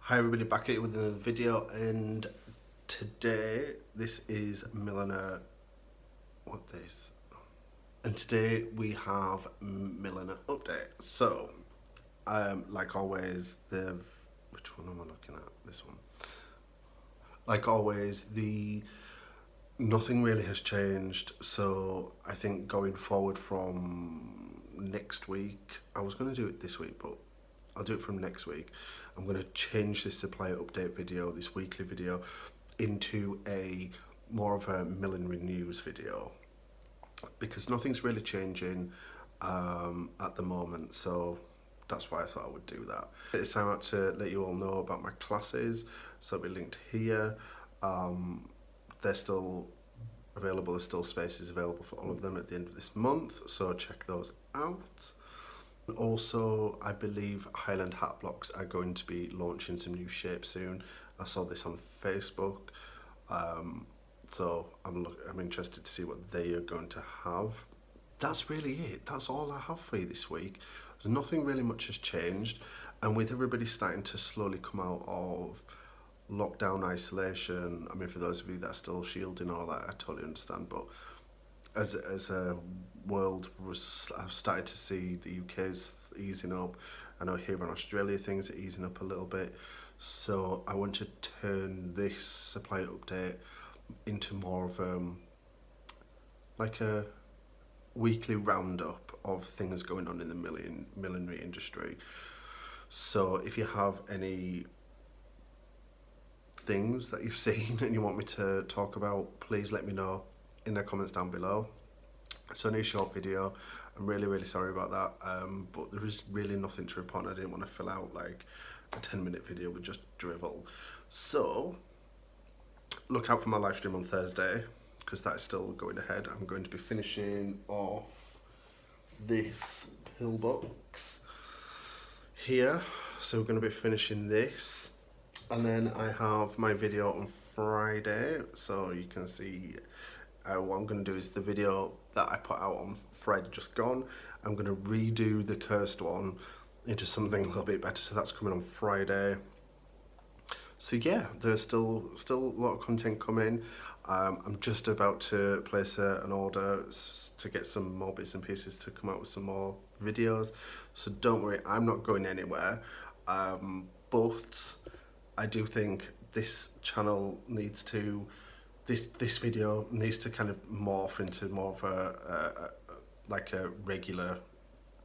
Hi everybody, back here with another video, and today this is Milliner. And today we have Milliner update. So, like always, which one am I looking at? This one. Like always, nothing really has changed. So I think going forward from next week, I was going to do it this week, but I'll do it from next week. I'm going to change this supplier update video, this weekly video, into a more of a millinery news video, because nothing's really changing at the moment. So that's why I thought I would do that. It's time out to let you all know about my classes. So they'll be linked here. They're still available. There's still spaces available for all of them at the end of this month. So check those out. Also, I believe Highland Hat Blocks are going to be launching some new shapes soon. I saw this on Facebook, so I'm interested to see what they are going to have. That's really it. That's all I have for you this week. There's nothing really much has changed, and with everybody starting to slowly come out of lockdown isolation, I mean, for those of you that are still shielding all that, I totally understand, but as a world, I've started to see the UK's easing up. I know here in Australia things are easing up a little bit. So I want to turn this supplier update into more of like a weekly roundup of things going on in the millinery industry. So if you have any things that you've seen and you want me to talk about, please let me know in the comments down below. It's only a short video. I'm really sorry about that, but there is really nothing to report. I didn't want to fill out like a 10-minute video with just drivel. So look out for my live stream on Thursday, because that's still going ahead. I'm going to be finishing off this pillbox here, so we're going to be finishing this, and then I have my video on Friday, so you can see what I'm going to do is the video that I put out on Friday just gone, I'm going to redo the cursed one into something a little bit better, so that's coming on Friday. So yeah, there's still a lot of content coming. I'm just about to place an order to get some more bits and pieces to come out with some more videos, so don't worry, I'm not going anywhere, but I do think this channel needs to this video needs to kind of morph into more of a like a regular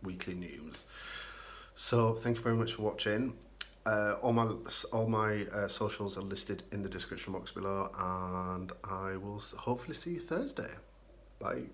weekly news. So thank you very much for watching. All my socials are listed in the description box below, and I will hopefully see you Thursday. Bye.